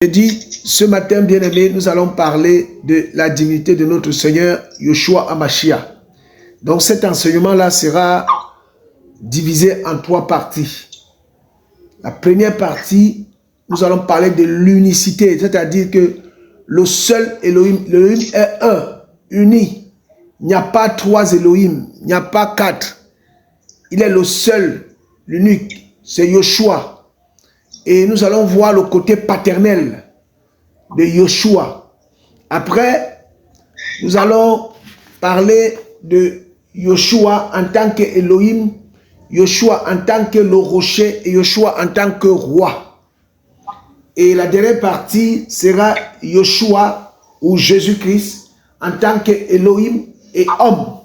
J'ai dit, ce matin, bien-aimé, nous allons parler de la divinité de notre Seigneur, Yeshua HaMashiach. Donc cet enseignement-là sera divisé en 3 parties. La première partie, nous allons parler de l'unicité, c'est-à-dire que le seul Elohim, l'Elohim est un, uni. Il n'y a pas 3 Elohim, il n'y a pas 4. Il est le seul, l'unique, c'est Yeshua. Et nous allons voir le côté paternel de Yeshua. Après, nous allons parler de Yeshua en tant qu'Elohim, Yeshua en tant que le rocher et Yeshua en tant que roi. Et la dernière partie sera Yeshua ou Jésus-Christ en tant qu'Elohim et homme.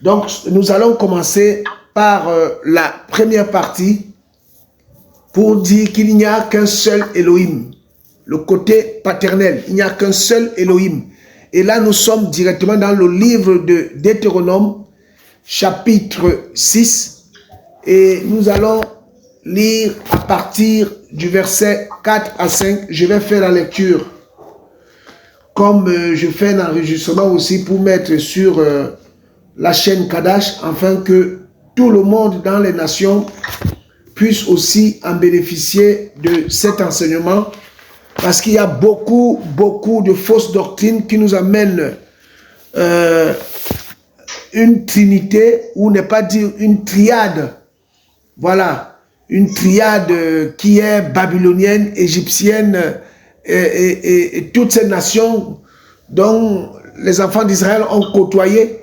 Donc, nous allons commencer par la première partie pour dire qu'il n'y a qu'un seul Elohim. Le côté paternel, il n'y a qu'un seul Elohim. Et là, nous sommes directement dans le livre de Deutéronome, chapitre 6. Et nous allons lire à partir du verset 4 à 5. Je vais faire la lecture. Comme je fais un enregistrement aussi pour mettre sur la chaîne Kadash, afin que tout le monde dans les nations puisse aussi en bénéficier de cet enseignement. Parce qu'il y a beaucoup de fausses doctrines qui nous amènent une trinité, ou ne pas dire une triade. Voilà, une triade qui est babylonienne, égyptienne et toutes ces nations dont les enfants d'Israël ont côtoyé,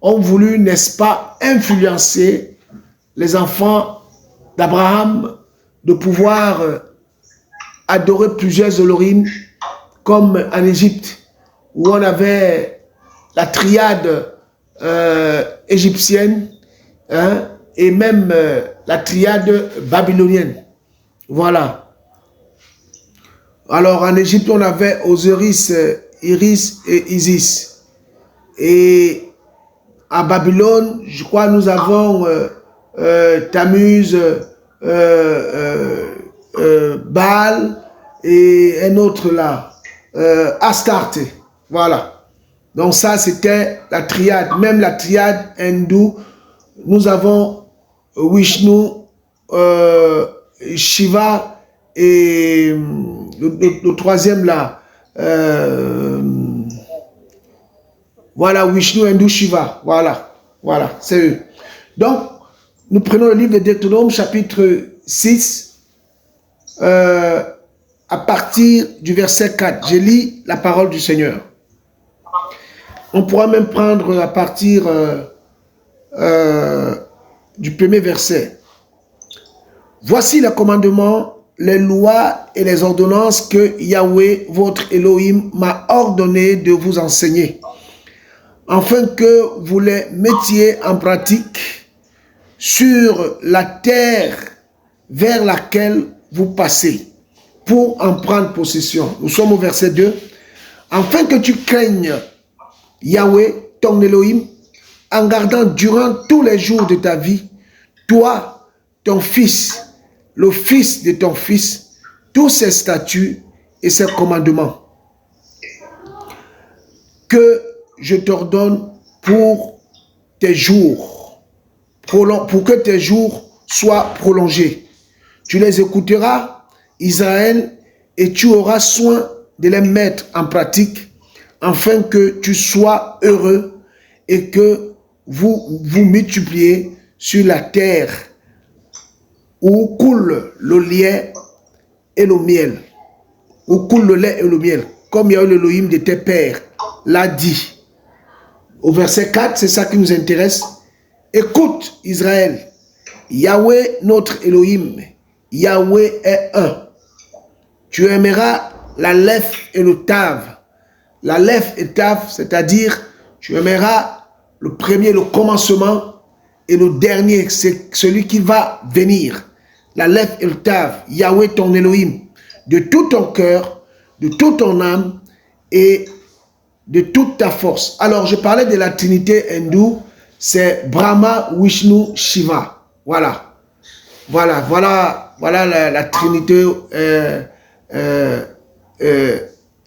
ont voulu, n'est-ce pas, influencer les enfants d'Abraham de pouvoir adorer plusieurs Elohim, comme en Égypte, où on avait la triade égyptienne, hein, et même la triade babylonienne. Voilà. Alors en Égypte, on avait Osiris, Iris et Isis. Et à Babylone, je crois, nous avons Tammuz, Baal et un autre là, Astarte. Voilà. Donc ça, c'était la triade. Même la triade hindoue, nous avons Vishnu, Shiva et le troisième là. Voilà, Vishnu, hindou, Shiva. Voilà. Voilà, c'est eux. Donc, nous prenons le livre de Deutéronome, chapitre 6, à partir du verset 4. Je lis la parole du Seigneur. On pourra même prendre à partir du premier verset. Voici les commandements, les lois et les ordonnances que Yahweh, votre Elohim, m'a ordonné de vous enseigner, afin que vous les mettiez en pratique sur la terre vers laquelle vous passez, pour en prendre possession. Nous sommes au verset 2. Afin que tu craignes Yahweh, ton Elohim, en gardant durant tous les jours de ta vie, toi, ton fils, le fils de ton fils, tous ses statuts et ses commandements, que je t'ordonne pour tes jours, pour que tes jours soient prolongés. Tu les écouteras, Israël, et tu auras soin de les mettre en pratique, afin que tu sois heureux et que vous vous multipliez sur la terre où coule le lait et le miel, où coule le lait et le miel, comme Yahweh l'Elohim de tes pères l'a dit. Au verset 4, c'est ça qui nous intéresse. Écoute, Israël, Yahweh notre Elohim, Yahweh est un. Tu aimeras la Lef et le Tav. La Lef et Tav, c'est-à-dire tu aimeras le premier, le commencement, et le dernier, c'est celui qui va venir. La Lef et le Tav, Yahweh ton Elohim, de tout ton cœur, de toute ton âme et de toute ta force. Alors, je parlais de la trinité hindoue, c'est Brahma, Vishnu, Shiva. Voilà. Voilà la trinité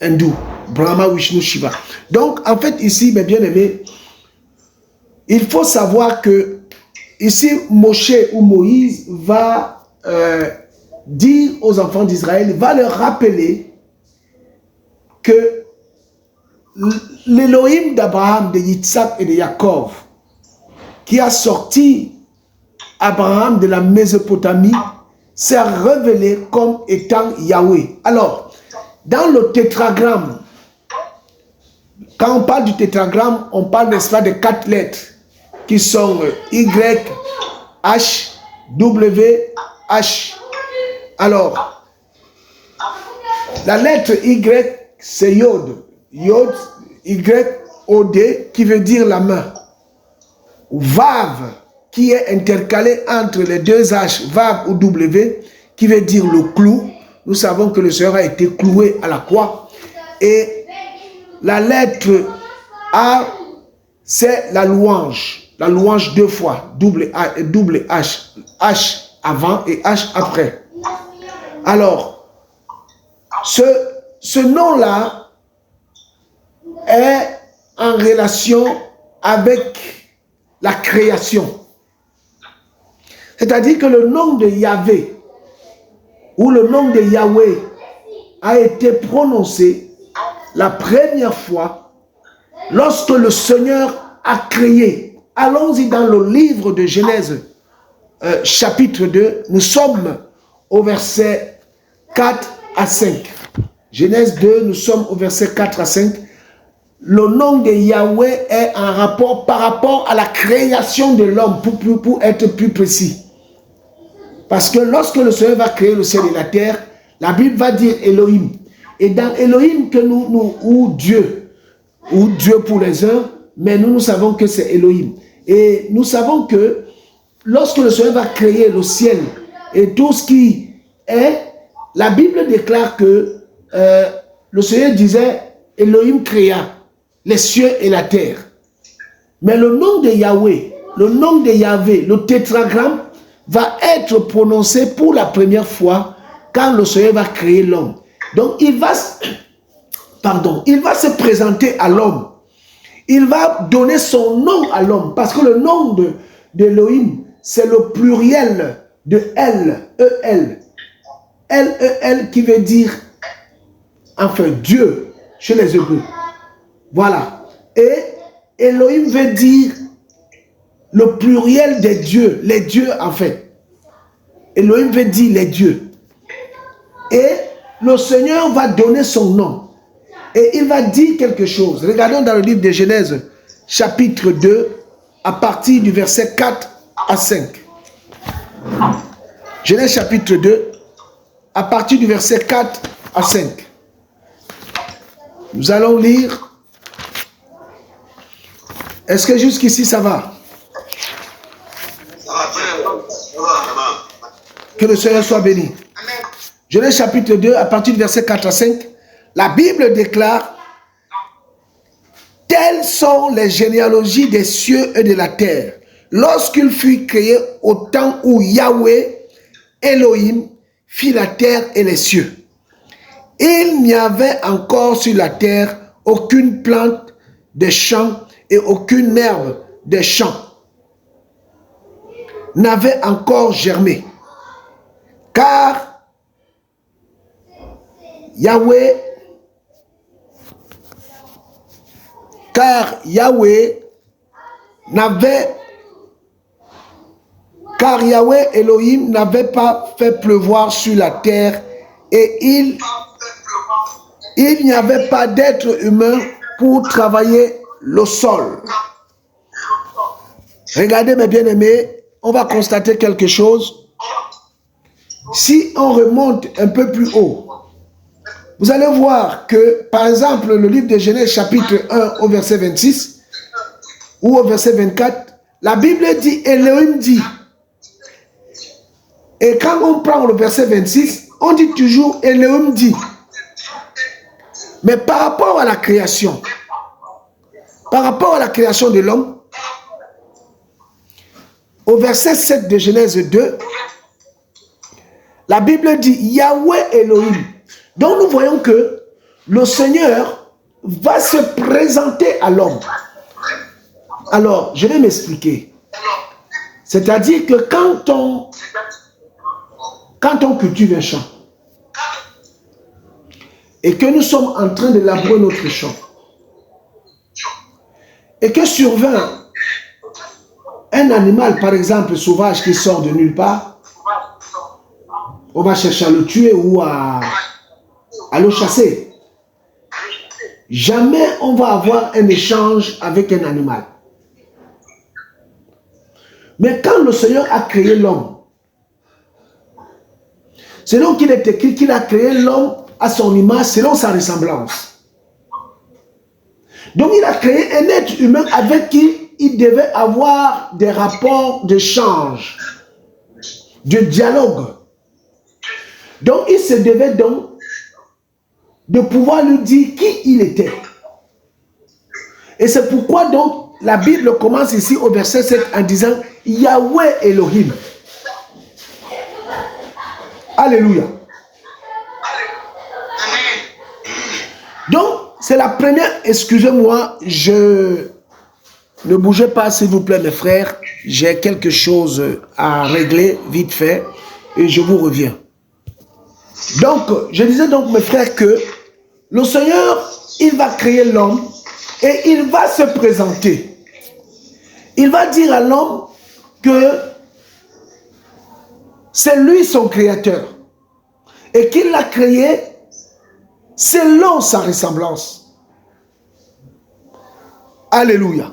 hindou, Brahma, Vishnu, Shiva. Donc, en fait, ici, mes bien-aimés, il faut savoir que ici, Moshe ou Moïse va dire aux enfants d'Israël, va leur rappeler que l'Élohim d'Abraham, de Yitzhak et de Jacob, qui a sorti Abraham de la Mésopotamie, s'est révélé comme étant Yahweh. Alors, dans le tétragramme, quand on parle du tétragramme, on parle, n'est-ce pas, de 4 lettres qui sont Y, H, W, H. Alors, la lettre Y, c'est Yod. Yod, Y-O-D, qui veut dire la main. Vav, qui est intercalé entre les deux H, Vav ou W, qui veut dire le clou. Nous savons que le Seigneur a été cloué à la croix. Et la lettre A, c'est la louange. La louange 2 fois, double H. H avant et H après. Alors, ce nom-là est en relation avec la création. C'est-à-dire que le nom de Yahvé ou le nom de Yahweh a été prononcé la première fois lorsque le Seigneur a créé. Allons-y dans le livre de Genèse, chapitre 2, nous sommes au verset 4 à 5. Genèse 2, nous sommes au verset 4 à 5. Le nom de Yahweh est en rapport par rapport à la création de l'homme, pour être plus précis. Parce que lorsque le Seigneur va créer le ciel et la terre, la Bible va dire Elohim. Et dans Elohim, que ou Dieu pour les uns, mais nous savons que c'est Elohim. Et nous savons que lorsque le Seigneur va créer le ciel et tout ce qui est, la Bible déclare que le Seigneur disait Elohim créa les cieux et la terre. Mais le nom de Yahweh, le nom de Yahvé, le tétragramme, va être prononcé pour la première fois quand le Seigneur va créer l'homme. Donc il va se présenter à l'homme. Il va donner son nom à l'homme. Parce que le nom de Elohim, c'est le pluriel de El, E-L. L-E-L qui veut dire, enfin, Dieu, chez les Hébreux. Voilà. Et Elohim veut dire le pluriel des dieux, les dieux en fait. Elohim veut dire les dieux. Et le Seigneur va donner son nom. Et il va dire quelque chose. Regardons dans le livre de Genèse, chapitre 2, à partir du verset 4 à 5. Genèse chapitre 2, à partir du verset 4 à 5. Nous allons lire. Est-ce que jusqu'ici ça va? Que le Seigneur soit béni. Genèse chapitre 2, à partir du verset 4 à 5, la Bible déclare: telles sont les généalogies des cieux et de la terre, lorsqu'il fut créé au temps où Yahweh, Elohim, fit la terre et les cieux. Il n'y avait encore sur la terre aucune plante des champs et aucune herbe des champs n'avait encore germé, car Yahweh Elohim n'avait pas fait pleuvoir sur la terre et il n'y avait pas d'être humain pour travailler le sol. Regardez mes bien-aimés, on va constater quelque chose. Si on remonte un peu plus haut, vous allez voir que, par exemple, le livre de Genèse chapitre 1 au verset 26 ou au verset 24, la Bible dit, Elohim dit. Et quand on prend le verset 26, on dit toujours Elohim dit. Mais par rapport à la création, de l'homme, au verset 7 de Genèse 2, la Bible dit Yahweh Elohim. Donc nous voyons que le Seigneur va se présenter à l'homme. Alors, je vais m'expliquer. C'est-à-dire que quand on cultive un champ et que nous sommes en train de labourer notre champ et que survint un animal, par exemple, sauvage qui sort de nulle part, on va chercher à le tuer ou à le chasser. Jamais on va avoir un échange avec un animal. Mais quand le Seigneur a créé l'homme, c'est donc qu'il est écrit qu'il a créé l'homme à son image, selon sa ressemblance. Donc il a créé un être humain avec qui il devait avoir des rapports d'échange, de dialogue. Donc il se devait donc de pouvoir lui dire qui il était. Et c'est pourquoi donc la Bible commence ici au verset 7 en disant Yahweh Elohim. Alléluia. Donc, c'est la première, excusez-moi, ne bougez pas s'il vous plaît mes frères, j'ai quelque chose à régler vite fait et je vous reviens. Donc, je disais donc mes frères que le Seigneur, il va créer l'homme et il va se présenter. Il va dire à l'homme que c'est lui son créateur et qu'il l'a créé selon sa ressemblance. Alléluia.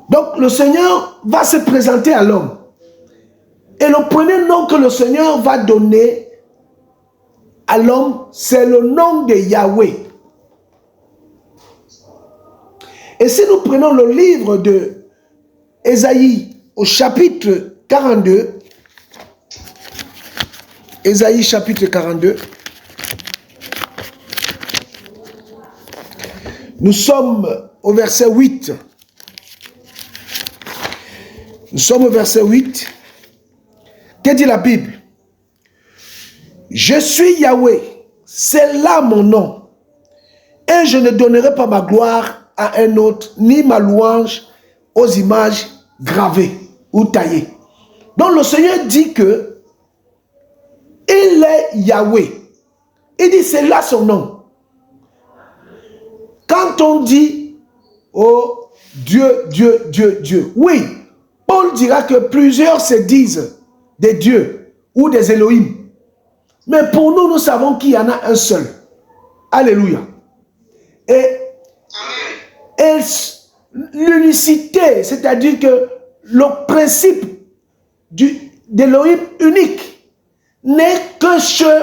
Donc le Seigneur va se présenter à l'homme. Et le premier nom que le Seigneur va donner à l'homme, c'est le nom de Yahweh. Et si nous prenons le livre de Ésaïe au chapitre 42, Ésaïe chapitre 42, nous sommes au verset 8. Nous sommes au verset 8. Que dit la Bible? Je suis Yahweh, c'est là mon nom. Et je ne donnerai pas ma gloire à un autre, ni ma louange aux images gravées ou taillées. Donc le Seigneur dit que il est Yahweh. Il dit c'est là son nom. Quand on dit oh Dieu, Dieu, Dieu, Dieu, oui, Paul dira que plusieurs se disent des dieux ou des Elohim. Mais pour nous, nous savons qu'il y en a un seul. Alléluia. Et l'unicité, c'est-à-dire que le principe d'Elohim unique n'est que chez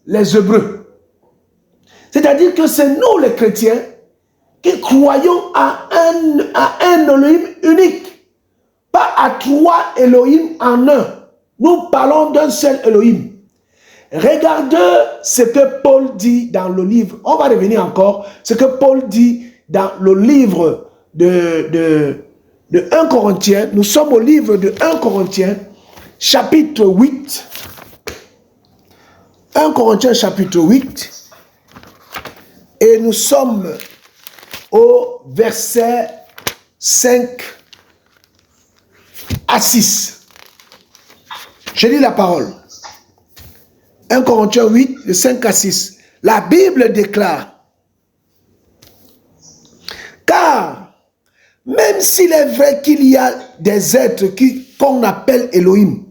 les Hébreux. C'est-à-dire que c'est nous les chrétiens qui croyons à un Elohim unique, pas à trois Elohim en un. Nous parlons d'un seul Elohim. Regardez ce que Paul dit dans le livre, on va revenir encore, ce que Paul dit dans le livre de 1 Corinthiens. Nous sommes au livre de 1 Corinthiens, chapitre 8. 1 Corinthiens, chapitre 8. Et nous sommes au verset 5 à 6. Je lis la parole. 1 Corinthiens 8, de 5 à 6. La Bible déclare: car même s'il est vrai qu'il y a des êtres qu'on appelle Elohim,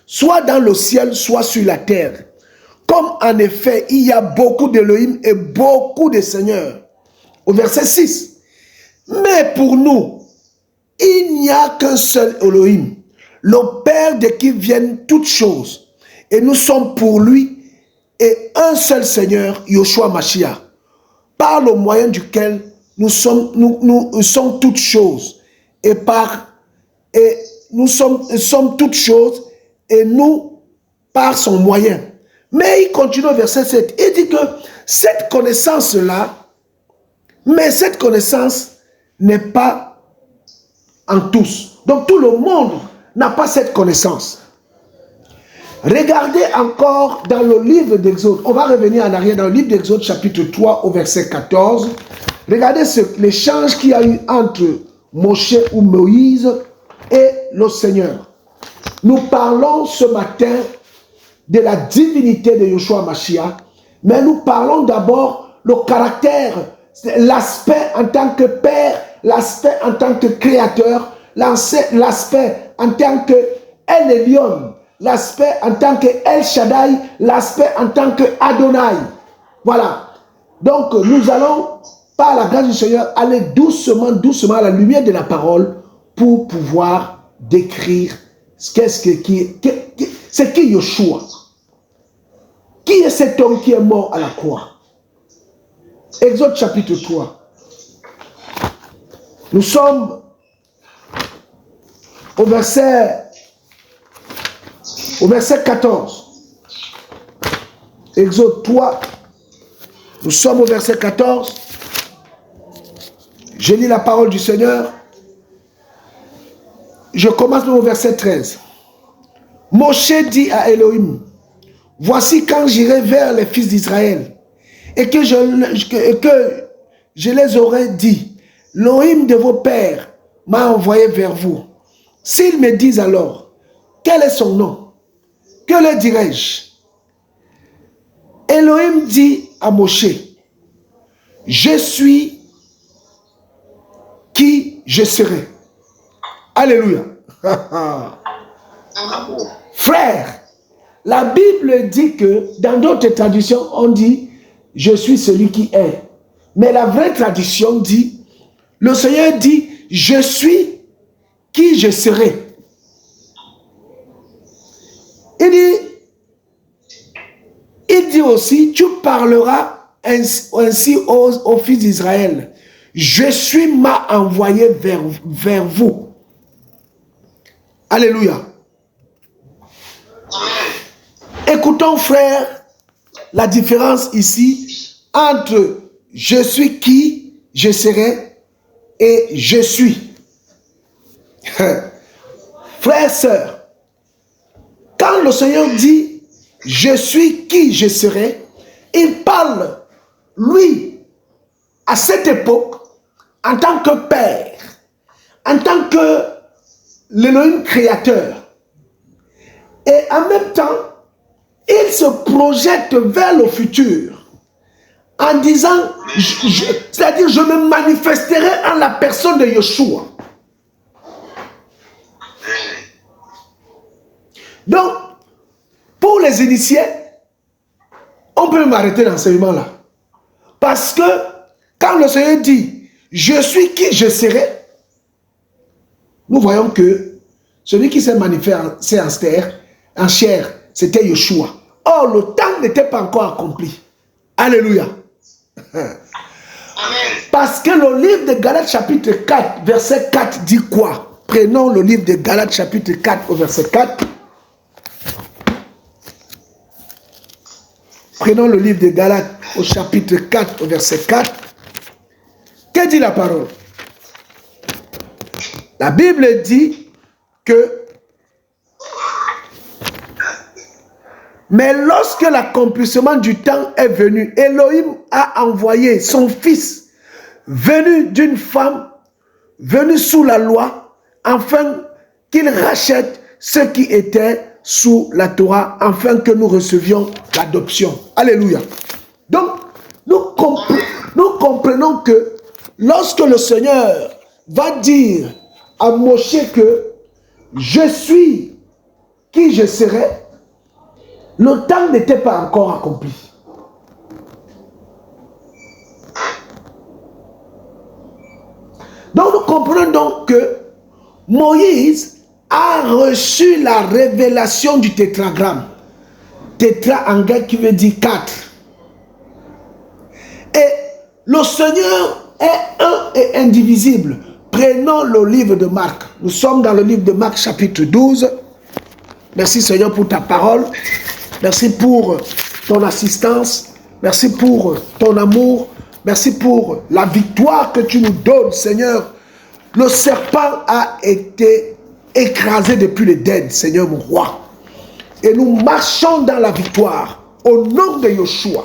soit dans le ciel, soit sur la terre, comme en effet il y a beaucoup d'Elohim et beaucoup de seigneurs. Au verset 6. Mais pour nous, il n'y a qu'un seul Elohim, le Père de qui viennent toutes choses. Et nous sommes pour lui et un seul Seigneur, Yoshua Mashiach, par le moyen duquel nous sommes toutes choses. Et nous sommes toutes choses et nous par son moyen. Mais il continue au verset 7. Il dit que cette connaissance-là, mais cette connaissance n'est pas en tous. Donc tout le monde n'a pas cette connaissance. Regardez encore dans le livre d'Exode. On va revenir en arrière dans le livre d'Exode chapitre 3 au verset 14. Regardez l'échange qu'il y a eu entre Moshe ou Moïse et le Seigneur. Nous parlons ce matin de la divinité de Yeshua Mashiach, mais nous parlons d'abord le caractère, l'aspect en tant que Père, l'aspect en tant que Créateur, l'aspect en tant que El Elyon, l'aspect en tant que El Shaddai, l'aspect en tant que Adonai. Voilà. Donc nous allons, par la grâce du Seigneur, aller doucement, doucement à la lumière de la parole pour pouvoir décrire c'est qui Yeshua. Qui est cet homme qui est mort à la croix? Exode chapitre 3. Nous sommes au verset 14. Exode 3. Nous sommes au verset 14. Je lis la parole du Seigneur. Je commence au verset 13. Moshe dit à Elohim, voici quand j'irai vers les fils d'Israël et que je les aurai dit, l'Elohim de vos pères m'a envoyé vers vous. S'ils me disent alors, quel est son nom? Que leur dirai-je? Elohim dit à Moshe, je suis qui je serai. Alléluia. Frère, la Bible dit que dans d'autres traductions, on dit je suis celui qui est. Mais la vraie tradition dit, le Seigneur dit je suis qui je serai. Il dit aussi, tu parleras ainsi aux fils d'Israël. Je suis m'a envoyé vers vous. Alléluia. Écoutons, frère, la différence ici entre je suis qui je serai et je suis. Frère, sœur, quand le Seigneur dit je suis qui je serai, il parle, lui, à cette époque, en tant que Père, en tant que l'Élohim créateur. Et en même temps, il se projette vers le futur en disant, c'est-à-dire je me manifesterai en la personne de Yeshua. Donc, pour les initiés, on peut m'arrêter l'enseignement là. Parce que quand le Seigneur dit, je suis qui je serai, nous voyons que celui qui s'est manifesté en chair, c'était Yeshua. Or, le temps n'était pas encore accompli. Alléluia. Amen. Parce que le livre de Galates chapitre 4, verset 4 dit quoi? Prenons le livre de Galates chapitre 4 au verset 4. Prenons le livre de Galates au chapitre 4 au verset 4. Que dit la parole? La Bible dit que mais lorsque l'accomplissement du temps est venu, Elohim a envoyé son fils, venu d'une femme, venu sous la loi, afin qu'il rachète ceux qui étaient sous la Torah, afin que nous recevions l'adoption. Alléluia. Donc, nous comprenons que lorsque le Seigneur va dire à Moshe que je suis qui je serai, le temps n'était pas encore accompli. Donc nous comprenons donc que Moïse a reçu la révélation du tétragramme. Tétra en grec qui veut dire 4. Et le Seigneur est un et indivisible. Prenons le livre de Marc. Nous sommes dans le livre de Marc chapitre 12. Merci Seigneur pour ta parole. Merci pour ton assistance. Merci pour ton amour. Merci pour la victoire que tu nous donnes, Seigneur. Le serpent a été écrasé depuis l'Éden, Seigneur mon roi. Et nous marchons dans la victoire au nom de Yeshua.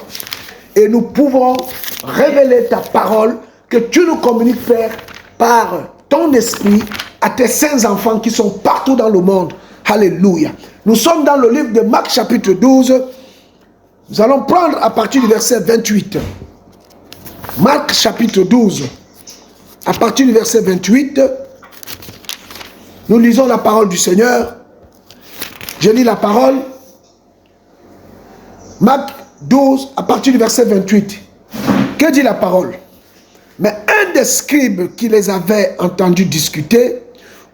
Et nous pouvons révéler ta parole que tu nous communiques, Père, par ton esprit à tes saints enfants qui sont partout dans le monde. Alléluia. Nous sommes dans le livre de Marc chapitre 12. Nous allons prendre à partir du verset 28. Marc chapitre 12. À partir du verset 28, nous lisons la parole du Seigneur. Je lis la parole. Marc 12, à partir du verset 28. Que dit la parole? Mais un des scribes qui les avait entendus discuter,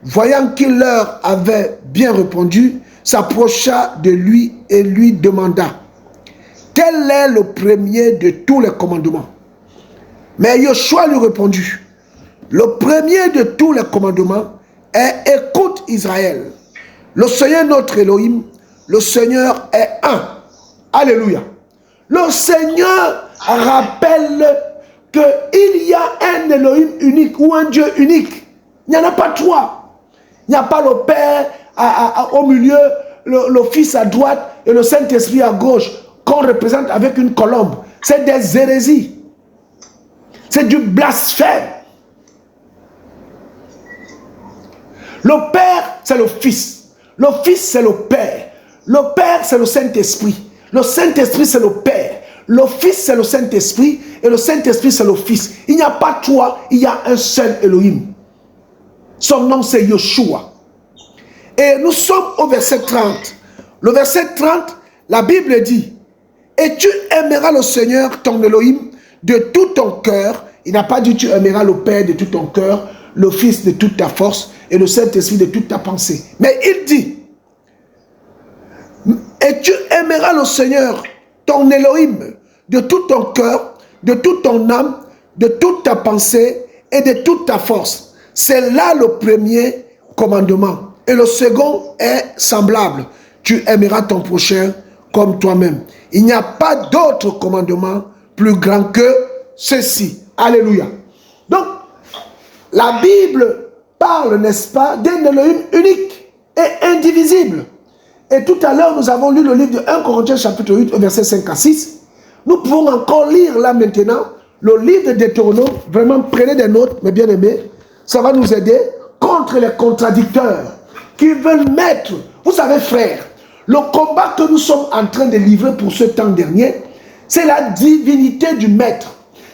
voyant qu'il leur avait bien répondu, s'approcha de lui et lui demanda: quel est le premier de tous les commandements? Mais Yeshua lui répondit: le premier de tous les commandements est: écoute Israël, le Seigneur notre Elohim, le Seigneur est un. Alléluia. Le Seigneur rappelle qu'il y a un Elohim unique ou un Dieu unique. Il n'y en a pas trois. Il n'y a pas le Père au milieu, le Fils à droite et le Saint-Esprit à gauche, qu'on représente avec une colombe. C'est des hérésies. C'est du blasphème. Le Père, c'est le Fils. Le Fils, c'est le Père. Le Père, c'est le Saint-Esprit. Le Saint-Esprit, c'est le Père. Le Fils, c'est le Saint-Esprit. Et le Saint-Esprit, c'est le Fils. Il n'y a pas trois, il y a un seul Elohim. Son nom, c'est Yeshua. Et nous sommes au verset 30. Le verset 30, la Bible dit: et tu aimeras le Seigneur, ton Elohim, de tout ton cœur. Il n'a pas dit tu aimeras le Père de tout ton cœur, le Fils de toute ta force et le Saint-Esprit de toute ta pensée. Mais il dit: et tu aimeras le Seigneur, ton Elohim, de tout ton cœur, de toute ton âme, de toute ta pensée et de toute ta force. C'est là le premier commandement. Et le second est semblable: tu aimeras ton prochain comme toi-même. Il n'y a pas d'autre commandement plus grand que ceci. Alléluia. Donc, la Bible parle, n'est-ce pas, d'un Elohim unique et indivisible. Et tout à l'heure, nous avons lu le livre de 1 Corinthiens chapitre 8, verset 5 à 6. Nous pouvons encore lire là maintenant le livre de Deutéronome. Vraiment, prenez des notes, mes bien-aimés. Ça va nous aider contre les contradicteurs qui veulent mettre... Vous savez, frères, le combat que nous sommes en train de livrer pour ce temps dernier, c'est la divinité du Maître.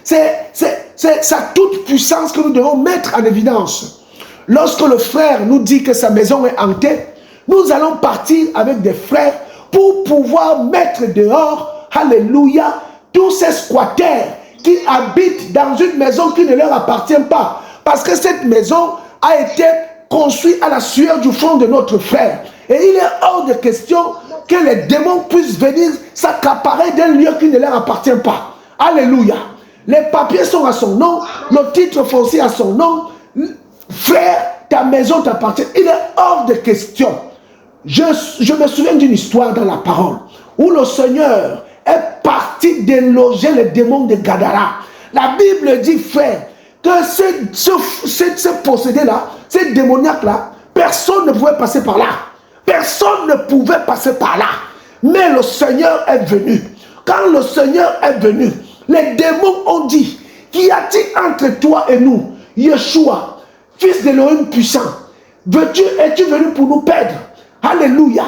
C'est sa toute puissance que nous devons mettre en évidence. Lorsque le frère nous dit que sa maison est hantée, nous allons partir avec des frères pour pouvoir mettre dehors, alléluia, tous ces squatteurs qui habitent dans une maison qui ne leur appartient pas. Parce que cette maison a été construite à la sueur du front de notre frère. Et il est hors de question que les démons puissent venir s'accaparer d'un lieu qui ne leur appartient pas. Alléluia. Les papiers sont à son nom, le titre foncier à son nom. Frère, ta maison t'appartient. Il est hors de question. Je me souviens d'une histoire dans la parole où le Seigneur est parti déloger les démons de Gadara. La Bible dit, frère, que ce possédé-là, ce démoniaque-là, personne ne pouvait passer par là. Personne ne pouvait passer par là. Mais le Seigneur est venu. Quand le Seigneur est venu, les démons ont dit: qu'y a-t-il entre toi et nous, Yeshua, fils d'Élohim puissant? Es-tu venu pour nous perdre? Alléluia.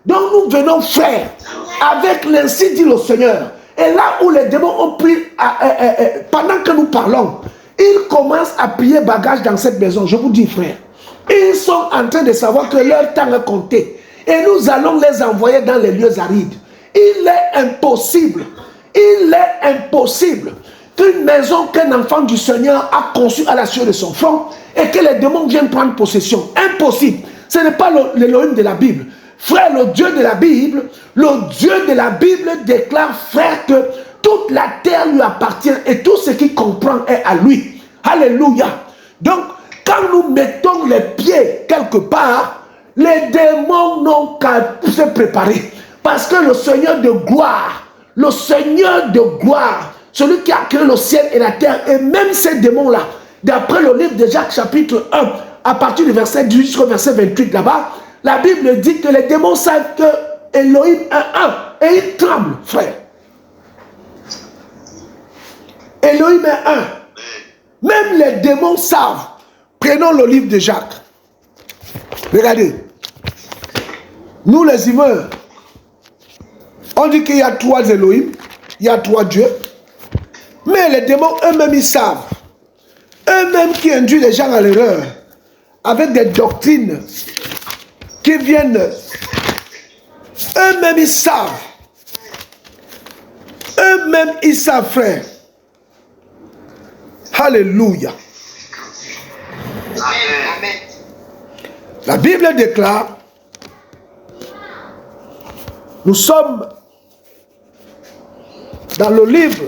Donc nous venons, frère, avec l'ainsi dit le Seigneur. Et là où les démons ont pris, pendant que nous parlons, ils commencent à plier bagages dans cette maison. Je vous dis, frère, ils sont en train de savoir que leur temps est compté. Et nous allons les envoyer dans les lieux arides. Il est impossible qu'une maison qu'un enfant du Seigneur a conçue à la sueur de son front et que les démons viennent prendre possession. Impossible. Ce n'est pas l'Élohim de la Bible. Frère, le Dieu de la Bible déclare, frère, que toute la terre lui appartient et tout ce qu'il comprend est à lui. Alléluia. Donc, quand nous mettons les pieds quelque part, les démons n'ont qu'à se préparer. Parce que le Seigneur de gloire, celui qui a créé le ciel et la terre, et même ces démons-là, d'après le livre de Jacques chapitre 1, à partir du verset 18 jusqu'au verset 28 là-bas, la Bible dit que les démons savent que Elohim est un. Et il tremble, frère. Elohim est un. Même les démons savent. Prenons le livre de Jacques. Regardez. Nous les humains, on dit qu'il y a 3 Elohim, il y a 3 dieux. Mais les démons eux-mêmes, ils savent. Eux-mêmes qui induisent les gens à l'erreur. Avec des doctrines qui viennent. Eux-mêmes, ils savent. Eux-mêmes, ils savent, frère. Alléluia. Amen. La Bible déclare, nous sommes dans le livre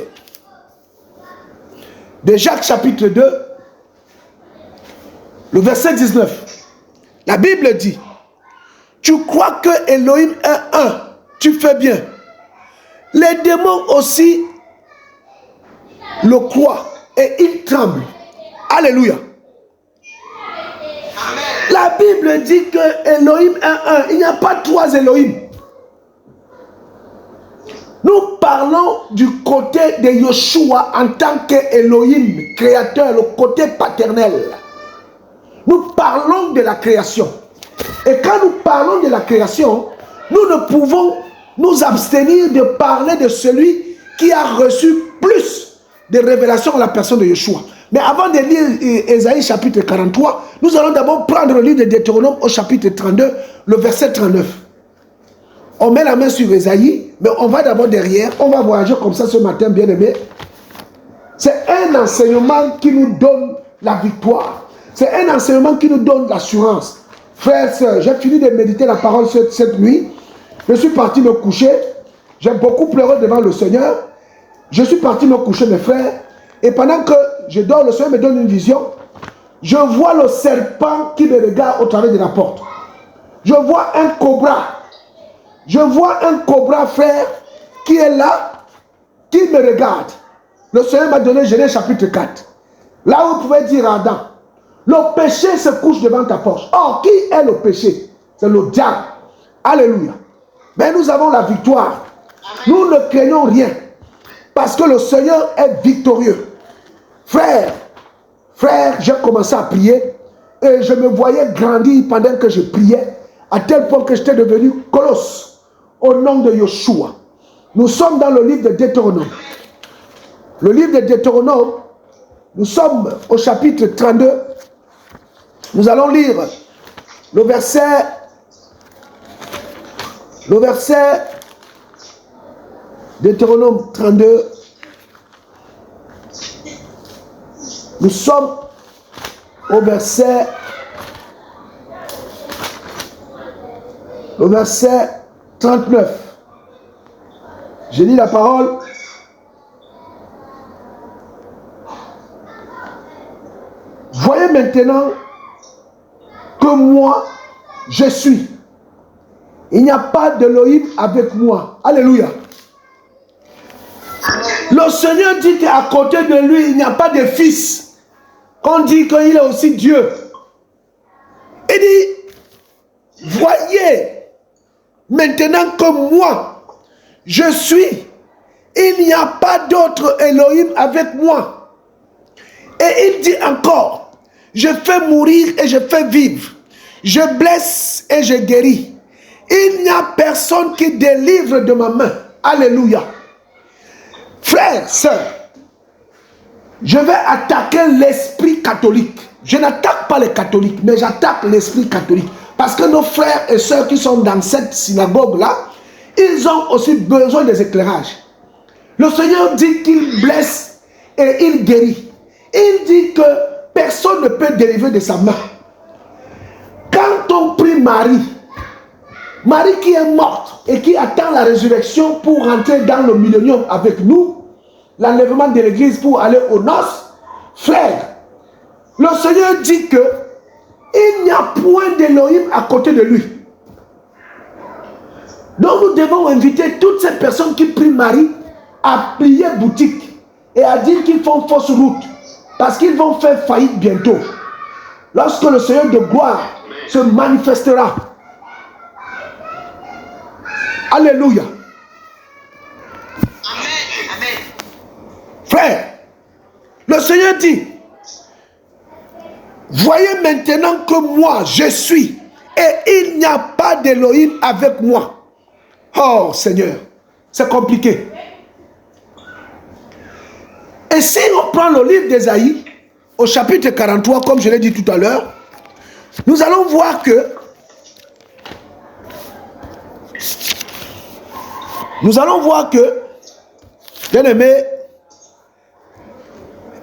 de Jacques chapitre 2, le verset 19. La Bible dit, tu crois que Elohim est un, tu fais bien. Les démons aussi le croient et ils tremblent. Alléluia. La Bible dit que Elohim est un. Il n'y a pas 3 Elohim. Nous parlons du côté de Yeshua en tant qu'Elohim, créateur, le côté paternel. Nous parlons de la création. Et quand nous parlons de la création, nous ne pouvons nous abstenir de parler de celui qui a reçu plus de révélations à la personne de Yeshua. Mais avant de lire Ésaïe chapitre 43, nous allons d'abord prendre le livre de Deutéronome au chapitre 32, le verset 39. On met la main sur Ésaïe, mais on va d'abord derrière, on va voyager comme ça ce matin, bien aimé. C'est un enseignement qui nous donne la victoire. C'est un enseignement qui nous donne l'assurance. Frères, sœurs, j'ai fini de méditer la parole cette nuit. Je suis parti me coucher. J'ai beaucoup pleuré devant le Seigneur. Je suis parti me coucher, mes frères. Et pendant que je dors, le Seigneur me donne une vision. Je vois le serpent qui me regarde au travers de la porte. Je vois un cobra. Je vois un cobra, frère, qui est là, qui me regarde. Le Seigneur m'a donné Genèse chapitre 4. Là où vous pouvez dire à Adam, le péché se couche devant ta porte. Or, qui est le péché? C'est le diable. Alléluia. Mais nous avons la victoire. Nous ne craignons rien. Parce que le Seigneur est victorieux. Frère, j'ai commencé à prier. Et je me voyais grandir pendant que je priais. À tel point que j'étais devenu colosse. Au nom de Yeshua. Nous sommes dans le livre de Deutéronome. Le livre de Deutéronome, nous sommes au chapitre 32. Nous allons lire le verset Deutéronome 32. Nous sommes au verset 39. Je lis la parole. Voyez maintenant que moi, je suis. Il n'y a pas d'Elohim avec moi. Alléluia. Le Seigneur dit qu'à côté de lui, il n'y a pas de fils. On dit qu'il est aussi Dieu. Il dit, voyez, maintenant que moi, je suis, il n'y a pas d'autre Elohim avec moi. Et il dit encore, je fais mourir et je fais vivre. Je blesse et je guéris. Il n'y a personne qui délivre de ma main. Alléluia. Frères, sœurs, je vais attaquer l'esprit catholique. Je n'attaque pas les catholiques, mais j'attaque l'esprit catholique. Parce que nos frères et sœurs qui sont dans cette synagogue-là, ils ont aussi besoin des éclairages. Le Seigneur dit qu'il blesse et il guérit. Il dit que personne ne peut délivrer de sa main. Quand on prie Marie, Marie qui est morte et qui attend la résurrection pour rentrer dans le millénium avec nous, l'enlèvement de l'église pour aller aux noces, frère, le Seigneur dit que il n'y a point d'Elohim à côté de lui. Donc nous devons inviter toutes ces personnes qui prient Marie à plier boutique et à dire qu'ils font fausse route parce qu'ils vont faire faillite bientôt. Lorsque le Seigneur de gloire se manifestera. Alléluia. Amen. Frère, le Seigneur dit, voyez maintenant que moi, je suis, et il n'y a pas d'Élohim avec moi. Oh Seigneur, c'est compliqué. Et si on prend le livre d'Ésaïe, au chapitre 43, comme je l'ai dit tout à l'heure, nous allons voir que bien aimé,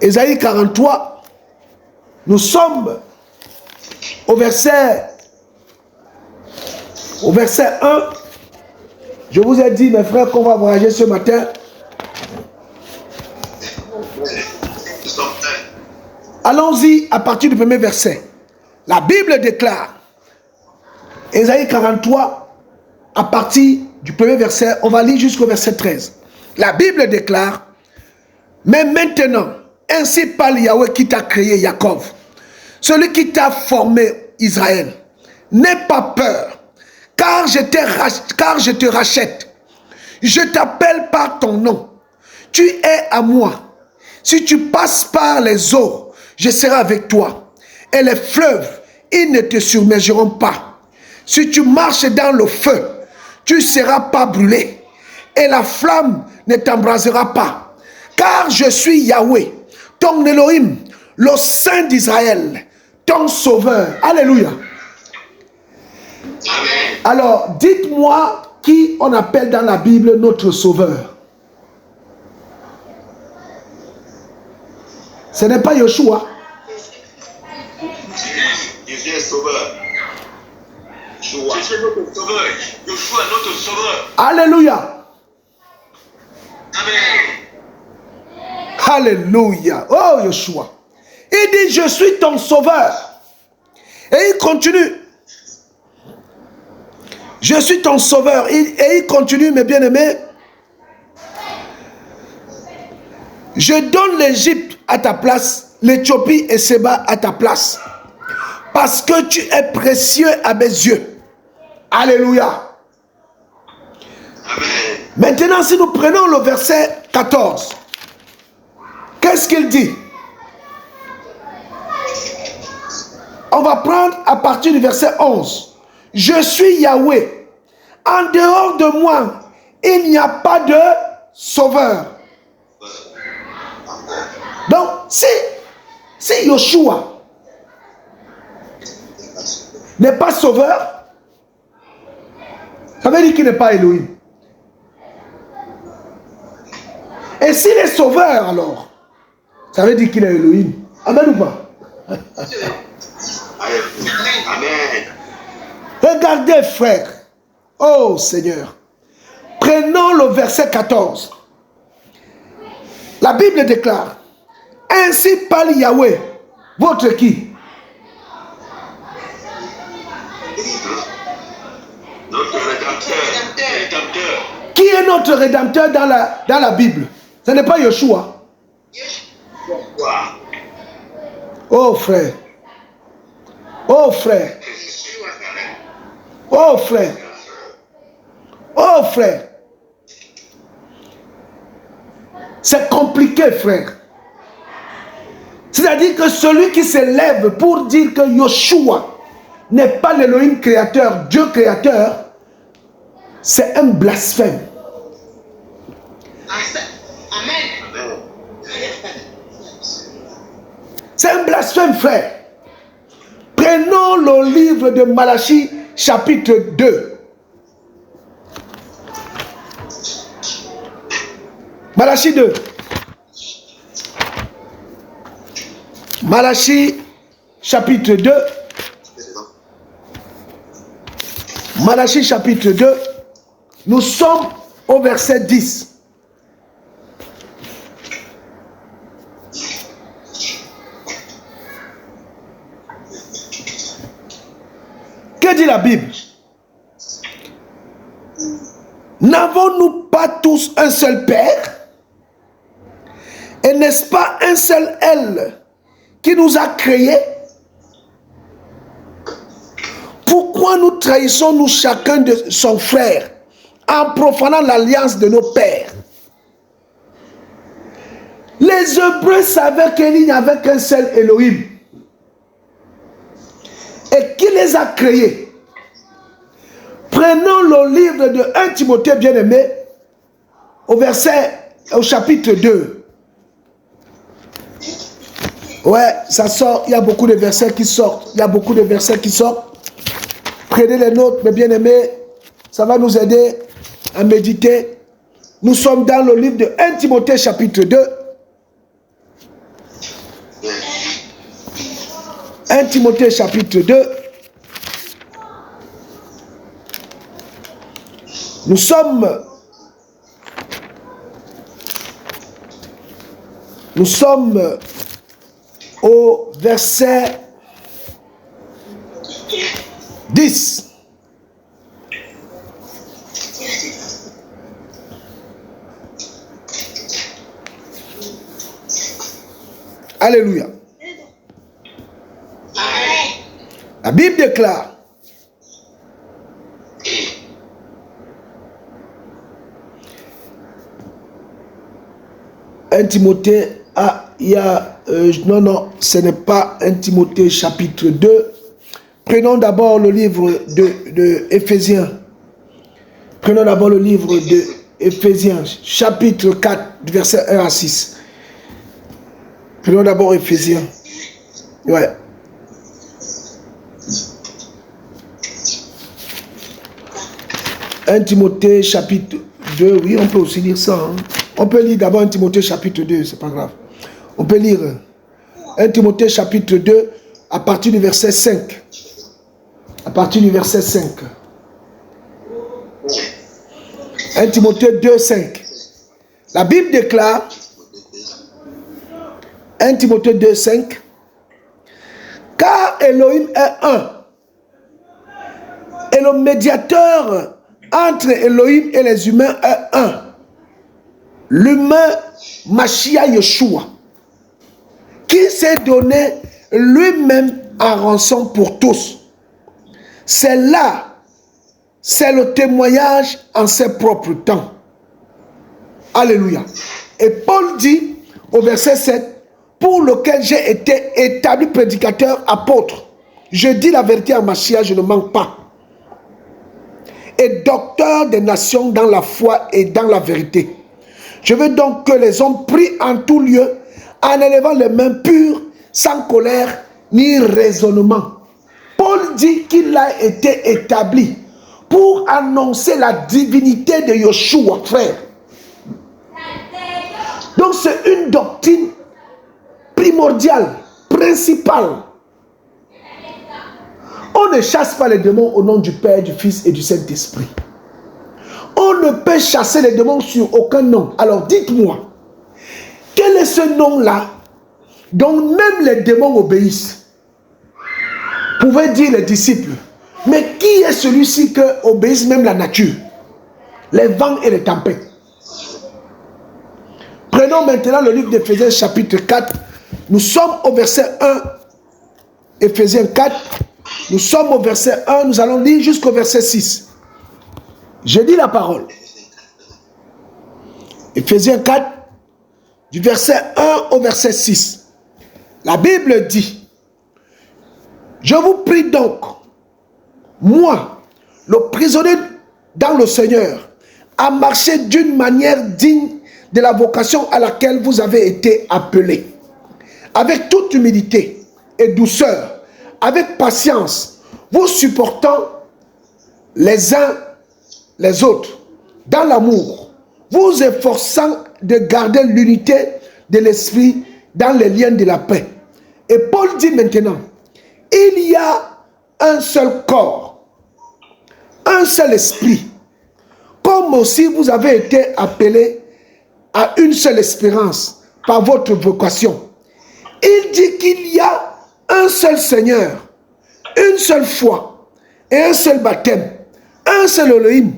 Ésaïe 43, nous sommes au verset 1. Je vous ai dit, mes frères, qu'on va voyager ce matin. Allons-y à partir du premier verset. La Bible déclare, Ésaïe 43, à partir du premier verset, on va lire jusqu'au verset 13. La Bible déclare, mais maintenant, ainsi parle Yahweh qui t'a créé, Jacob, celui qui t'a formé, Israël. N'aie pas peur, car je te rachète. Je t'appelle par ton nom. Tu es à moi. Si tu passes par les eaux, je serai avec toi. Et les fleuves, ils ne te submergeront pas. Si tu marches dans le feu, tu ne seras pas brûlé. Et la flamme ne t'embrasera pas. Car je suis Yahweh, ton Elohim, le Saint d'Israël, ton Sauveur. Alléluia. Amen. Alors, dites-moi qui on appelle dans la Bible notre Sauveur. Ce n'est pas Yeshua. Jésus est sauveur. Jésus est notre sauveur. Yeshua est notre sauveur. Alléluia. Amen. Alléluia. Oh Yeshua. Il dit, je suis ton sauveur. Et il continue. Je suis ton sauveur. Et il continue, mes bien-aimés. Je donne l'Égypte à ta place, l'Éthiopie et Séba à ta place. Parce que tu es précieux à mes yeux. Alléluia. Amen. Maintenant, si nous prenons le verset 14, qu'est-ce qu'il dit? On va prendre à partir du verset 11. Je suis Yahweh. En dehors de moi, il n'y a pas de sauveur. Donc, si Yeshua n'est pas sauveur, ça veut dire qu'il n'est pas Elohim. Et s'il est sauveur, alors, ça veut dire qu'il est Elohim. Amen ou pas? Amen. Regardez, frère. Oh, Seigneur. Prenons le verset 14. La Bible déclare, ainsi parle Yahweh, votre qui? Notre rédempteur. Qui est notre rédempteur dans la Bible? Ce n'est pas Yeshua. Oh frère. Oh frère. Oh frère. Oh frère. C'est compliqué, frère. C'est-à-dire que celui qui s'élève pour dire que Yeshua n'est pas l'Élohim créateur, Dieu créateur, c'est un blasphème. Amen. C'est un blasphème, frère. Prenons le livre de Malachie, chapitre 2. Malachie 2. Malachie, chapitre 2. Malachie, chapitre 2. Nous sommes au verset 10. Que dit la Bible? N'avons-nous pas tous un seul Père? Et n'est-ce pas un seul Elle qui nous a créés? Pourquoi nous trahissons-nous chacun de son frère en profanant l'alliance de nos pères. Les Hébreux savaient qu'il n'y avait qu'un seul Elohim et qui les a créés. Prenons le livre de 1 Timothée bien-aimé au chapitre 2. Ouais, ça sort, il y a beaucoup de versets qui sortent. Prenez les notes, mes bien-aimés, ça va nous aider à méditer. Nous sommes dans le livre de 1 Timothée chapitre 2. 1 Timothée chapitre 2. Nous sommes au verset 10. Alléluia. La Bible déclare: 1 Timothée, non, ce n'est pas 1 Timothée chapitre 2. Prenons d'abord le livre de Éphésiens. Prenons d'abord le livre de Éphésiens, chapitre 4, verset 1 à 6. Prenons d'abord Éphésiens. Ouais. « 1 Timothée chapitre 2, oui, on peut aussi lire ça. Hein. On peut lire d'abord 1 Timothée chapitre 2, c'est pas grave. On peut lire 1 Timothée chapitre 2 à partir du verset 5. À partir du verset 5. 1 Timothée 2, 5. La Bible déclare, 1 Timothée 2, 5, car Elohim est un, et le médiateur entre Elohim et les humains est un. L'humain Mashiach Yeshua, qui s'est donné lui-même en rançon pour tous. C'est le témoignage en ses propres temps. Alléluia. Et Paul dit au verset 7, pour lequel j'ai été établi prédicateur, apôtre. Je dis la vérité en Mashiach, je ne manque pas. Et docteur des nations dans la foi et dans la vérité. Je veux donc que les hommes prient en tout lieu, en élevant les mains pures, sans colère ni raisonnement. Paul dit qu'il a été établi pour annoncer la divinité de Yeshua, frère. Donc c'est une doctrine primordiale, principale. On ne chasse pas les démons au nom du Père, du Fils et du Saint-Esprit. On ne peut chasser les démons sur aucun nom. Alors dites-moi, quel est ce nom-là dont même les démons obéissent? Pouvaient dire les disciples. Mais qui est celui-ci que obéissent même la nature? Les vents et les tempêtes. Prenons maintenant le livre d'Éphésiens chapitre 4. Nous sommes au verset 1. Éphésiens 4. Nous sommes au verset 1. Nous allons lire jusqu'au verset 6. Je dis la parole. Éphésiens 4, du verset 1 au verset 6. La Bible dit: je vous prie donc, moi, le prisonnier dans le Seigneur, à marcher d'une manière digne de la vocation à laquelle vous avez été appelés, avec toute humilité et douceur, avec patience, vous supportant les uns les autres, dans l'amour, vous efforçant de garder l'unité de l'esprit dans les liens de la paix. Et Paul dit maintenant, il y a un seul corps, un seul esprit, comme aussi vous avez été appelés à une seule espérance par votre vocation. Il dit qu'il y a un seul Seigneur, une seule foi et un seul baptême, un seul Elohim,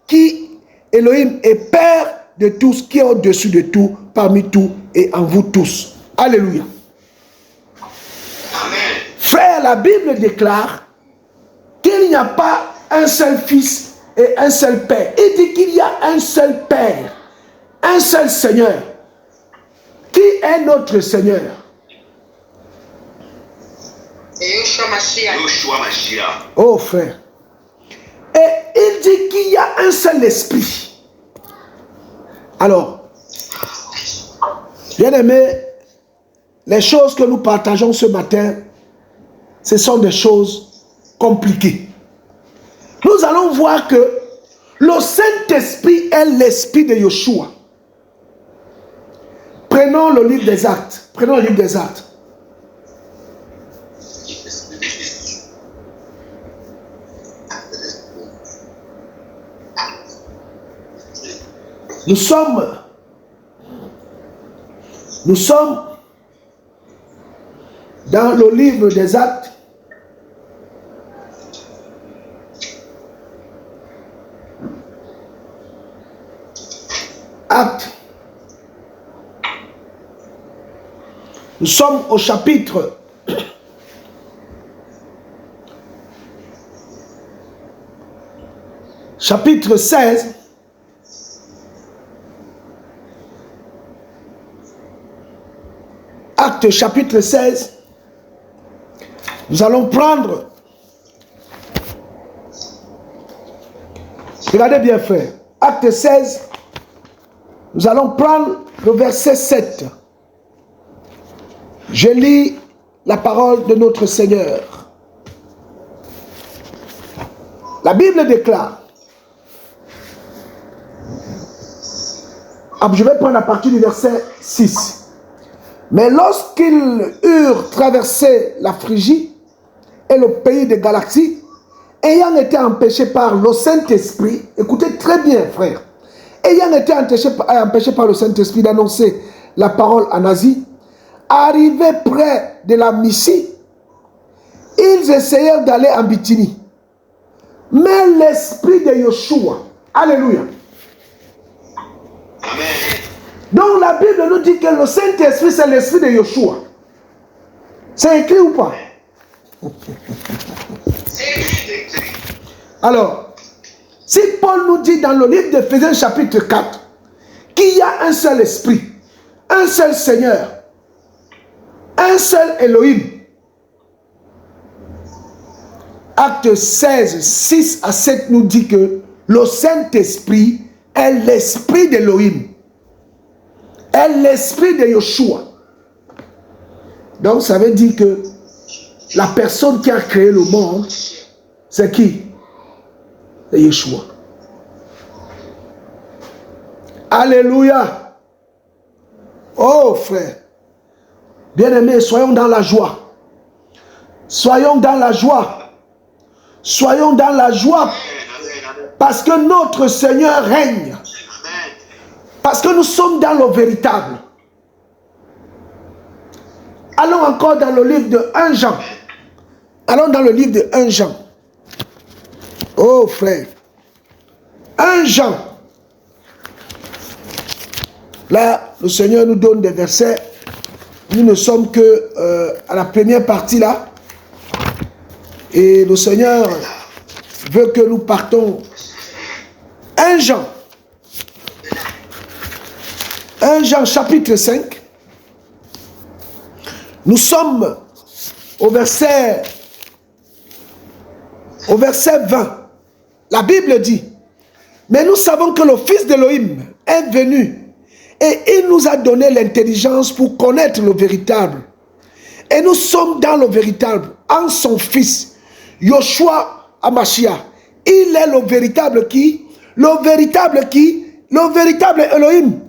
qui Elohim est Père de tous, qui est au-dessus de tout, parmi tout et en vous tous. Alléluia. Amen. Frère, la Bible déclare qu'il n'y a pas un seul Fils et un seul Père. Il dit qu'il y a un seul Père, un seul Seigneur. Qui est notre Seigneur? Yoshua Mashiach. Oh frère. Et il dit qu'il y a un seul esprit. Alors, bien aimé, les choses que nous partageons ce matin, ce sont des choses compliquées. Nous allons voir que le Saint-Esprit est l'esprit de Yoshua. Prenons le livre des Actes. Prenons le livre des Actes. Nous sommes dans le livre des Actes. Actes. Nous sommes au chapitre 16. Actes chapitre 16. Nous allons prendre. Regardez bien frère. Acte 16. Nous allons prendre le verset 7. Je lis la parole de notre Seigneur. La Bible déclare. Je vais prendre à partir du verset 6. Mais lorsqu'ils eurent traversé la Phrygie et le pays de Galatie, ayant été empêchés par le Saint-Esprit, écoutez très bien frère, ayant été empêchés par le Saint-Esprit d'annoncer la parole en Asie, arrivés près de la Mysie, ils essayèrent d'aller en Bithynie. Mais l'esprit de Yoshua, alléluia. Amen. Donc la Bible nous dit que le Saint-Esprit c'est l'esprit de Yoshua. C'est écrit ou pas? Alors, si Paul nous dit dans le livre d'Éphésiens chapitre 4 qu'il y a un seul esprit, un seul Seigneur, un seul Elohim. Acte 16, 6 à 7 nous dit que le Saint-Esprit est l'esprit d'Elohim, est l'esprit de Yoshua. Donc ça veut dire que la personne qui a créé le monde, c'est qui? C'est Yeshua. Alléluia. Oh frère, bien-aimés, soyons dans la joie. Soyons dans la joie. Soyons dans la joie. Parce que notre Seigneur règne. Parce que nous sommes dans le véritable. Allons encore dans le livre de 1 Jean. Allons dans le livre de 1 Jean. Oh frère. 1 Jean. Là, le Seigneur nous donne des versets. Nous ne sommes que à la première partie là. Et le Seigneur veut que nous partons. 1 Jean. 1 Jean chapitre 5. Nous sommes au verset 20. La Bible dit, mais nous savons que le Fils d'Élohim est venu et il nous a donné l'intelligence pour connaître le véritable. Et nous sommes dans le véritable, en son Fils, Yoshua Hamashiach. Il est le véritable qui? Le véritable qui? Le véritable Elohim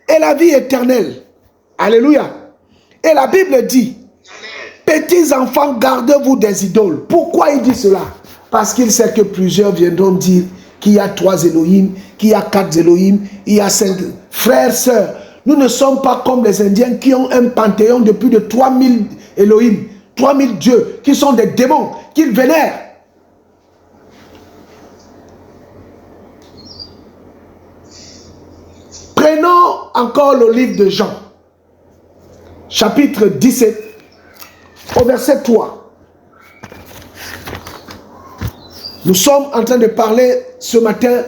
et la vie éternelle. Alléluia. Et la Bible dit, petits enfants, gardez-vous des idoles. Pourquoi il dit cela? Parce qu'il sait que plusieurs viendront dire qu'il y a 3 Elohim, qu'il y a 4 Elohim, il y a 5 frères, sœurs. Nous ne sommes pas comme les Indiens qui ont un panthéon de plus de 3000 Elohim, 3000 dieux, qui sont des démons, qu'ils vénèrent. Prenons encore le livre de Jean, chapitre 17, au verset 3. Nous sommes en train de parler ce matin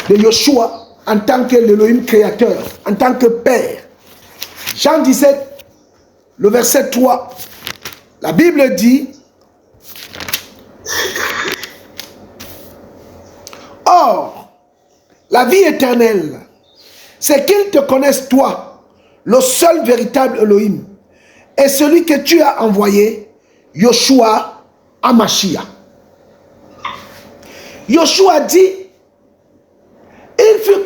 de Yoshua en tant que l'Élohim créateur, en tant que Père. Jean 17, le verset 3, la Bible dit: or, la vie éternelle, c'est qu'ils te connaissent toi, le seul véritable Elohim, et celui que tu as envoyé, Yoshua Hamashiach. Yoshua dit: il faut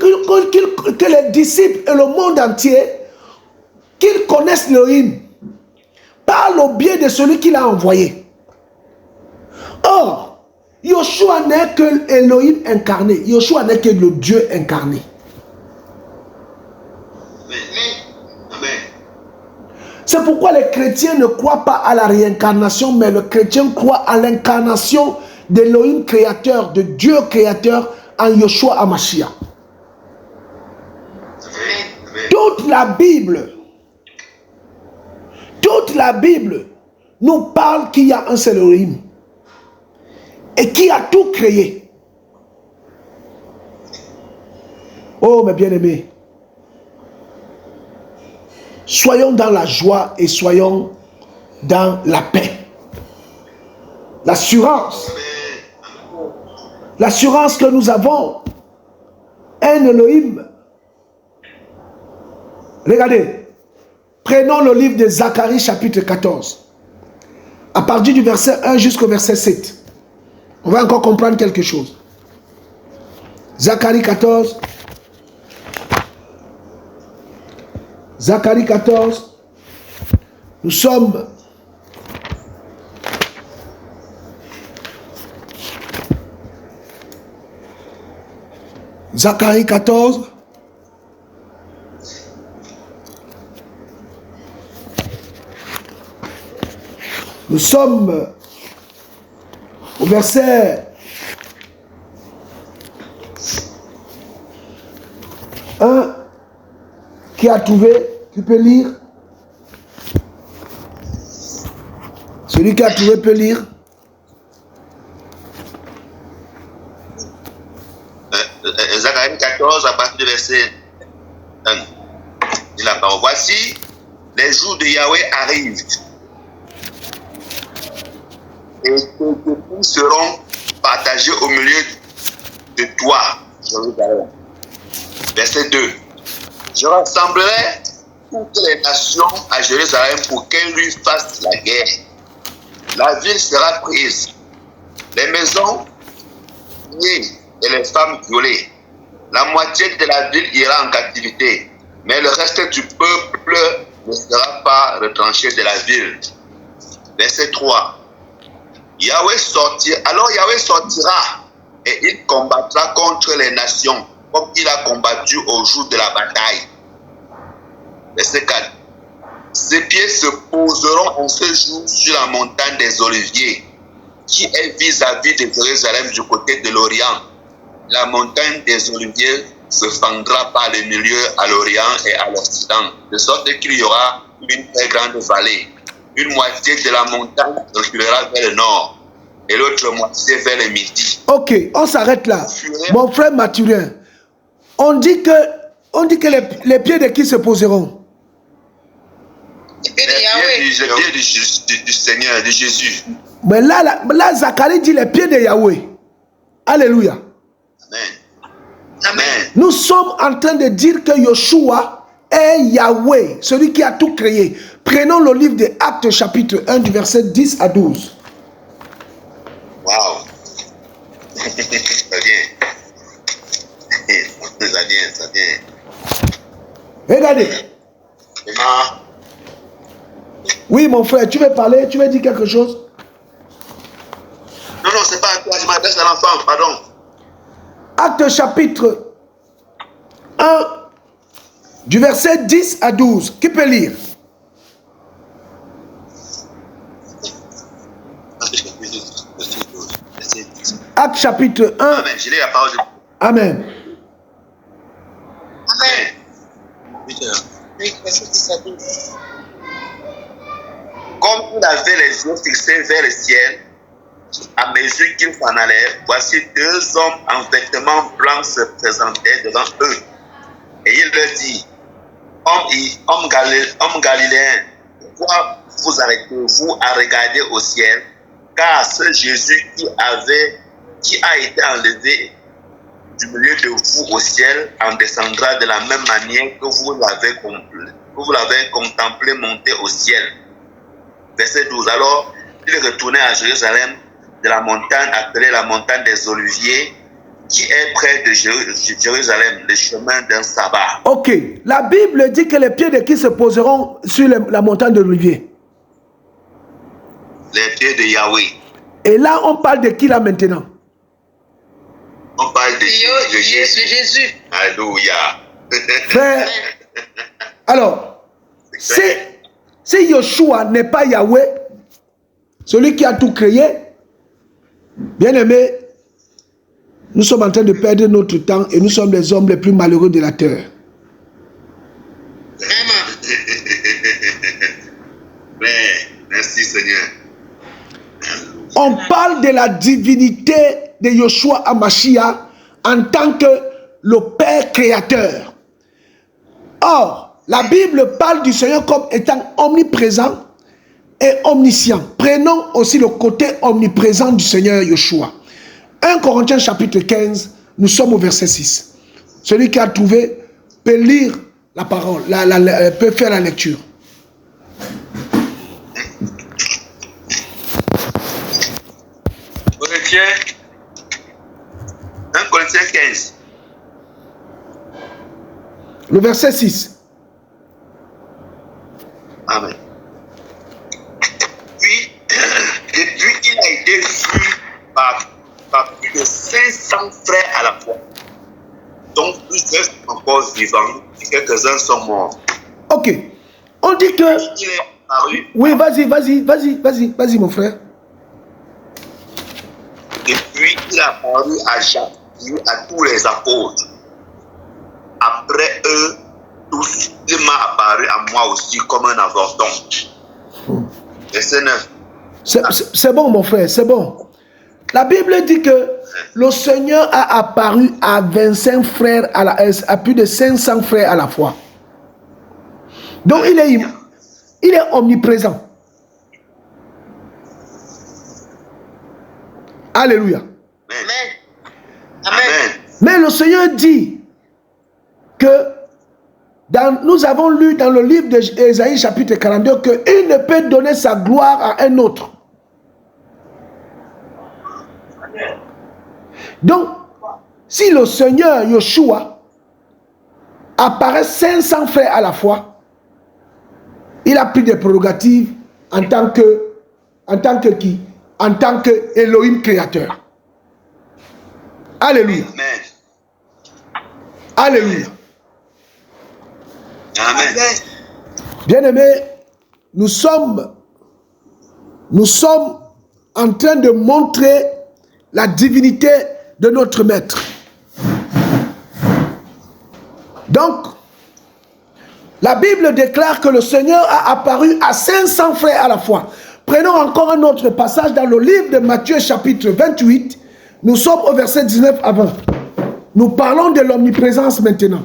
que les disciples et le monde entier, qu'ils connaissent l'Elohim par le biais de celui qu'il a envoyé. Or, Yoshua n'est que l'Elohim incarné. Yoshua n'est que le Dieu incarné. C'est pourquoi les chrétiens ne croient pas à la réincarnation, mais le chrétien croit à l'incarnation d'Elohim créateur, de Dieu créateur en Yoshua Hamashiach. Toute la Bible nous parle qu'il y a un seul Elohim et qui a tout créé. Oh mes bien-aimés, soyons dans la joie et soyons dans la paix. L'assurance que nous avons, un Elohim. Regardez, prenons le livre de Zacharie chapitre 14. À partir du verset 1 jusqu'au verset 7. On va encore comprendre quelque chose. Zacharie 14. Zacharie 14. Nous sommes Zacharie 14. Nous sommes au verset 1. Qui a trouvé? Tu peux lire? Celui qui a trouvé peut lire. Zacharie 14, à partir du verset 1. Il a parlé. Voici, les jours de Yahweh arrivent. Et tes pays seront partagés au milieu de toi, Jérusalem. Verset 2. Je rassemblerai toutes les nations à Jérusalem pour qu'elles lui fassent la guerre. La ville sera prise, les maisons pillées et les femmes violées. La moitié de la ville ira en captivité, mais le reste du peuple ne sera pas retranché de la ville. Verset 3. Alors Yahweh sortira et il combattra contre les nations comme il a combattu au jour de la bataille. Verset 4. Ses pieds se poseront en ce jour sur la montagne des Oliviers, qui est vis-à-vis de Jérusalem du côté de l'Orient. La montagne des Oliviers se fendra par le milieu à l'Orient et à l'Occident, de sorte qu'il y aura une très grande vallée. Une moitié de la montagne reculera vers le nord et l'autre moitié vers le midi. Ok, on s'arrête là. Mon frère Mathurin, on dit que les pieds de qui se poseront? Les pieds du Seigneur, de Jésus. Mais là, Zacharie dit les pieds de Yahweh. Alléluia. Amen. Amen. Nous sommes en train de dire que Yoshua est Yahweh, celui qui a tout créé. Prenons le livre des Actes chapitre 1 du verset 10 à 12. Waouh. Ça vient. Ça vient. Regardez. Oui, mon frère, tu veux parler? Tu veux dire quelque chose? Non, c'est pas à toi, je m'adresse à l'enfant, pardon. Acte chapitre 1, du verset 10 à 12. Qui peut lire? Acte chapitre 1. Amen. Je lis la parole de Dieu. Amen. Amen. Comme il avait les yeux fixés vers le ciel, À mesure qu'ils s'en allaient, voici 2 hommes en vêtements blancs se présentaient devant eux. Et il leur dit, hommes galiléens, pourquoi vous arrêtez-vous à regarder au ciel? Car ce Jésus qui a été enlevé du milieu de vous au ciel en descendra de la même manière que vous l'avez contemplé monter au ciel. Verset 12. Alors, il retournait à Jérusalem de la montagne appelée la montagne des Oliviers, qui est près de Jérusalem, le chemin d'un sabbat. Ok, la Bible dit que les pieds de qui se poseront sur la montagne de l'Olivier? Les pieds de Yahweh. Et là, on parle de qui là maintenant? On parle de Jésus. Alléluia. Frère, alors, si Yoshua n'est pas Yahweh, celui qui a tout créé, bien aimé, nous sommes en train de perdre notre temps et nous sommes les hommes les plus malheureux de la terre. Merci Seigneur. On parle de la divinité de Yoshua HaMashiach en tant que le Père créateur. Or, la Bible parle du Seigneur comme étant omniprésent et omniscient. Prenons aussi le côté omniprésent du Seigneur Yoshua. 1 Corinthiens chapitre 15, nous sommes au verset 6. Celui qui a trouvé peut lire la parole, peut faire la lecture. Corinthiens 15. Le verset 6. Amen. Puis, depuis qu'il a été vu par plus de 500 frères à la fois, donc plus restent encore vivants et quelques-uns sont morts. Ok. On dit que... Il est apparu. Oui, vas-y, mon frère. Depuis qu'il est apparu à Jacques, à tous les apôtres. Après eux, tous, il m'a apparu à moi aussi comme un avorton. Verset 9. C'est bon, mon frère, c'est bon. La Bible dit que le Seigneur a apparu à 25 frères, à plus de 500 frères à la fois. Donc, il est omniprésent. Alléluia. Amen. Amen. Mais le Seigneur dit que nous avons lu dans le livre d'Ésaïe chapitre 42 qu'il ne peut donner sa gloire à un autre. Donc, si le Seigneur Yoshua apparaît 500 frères à la fois, il a pris des prérogatives en tant que qui? En tant que Elohim créateur. Alléluia. Amen. Alléluia. Amen. Bien-aimés, nous sommes en train de montrer la divinité de notre Maître. Donc, la Bible déclare que le Seigneur a apparu à 500 frères à la fois. Prenons encore un autre passage dans le livre de Matthieu chapitre 28. Nous sommes au verset 19 à 20. Nous parlons de l'omniprésence maintenant.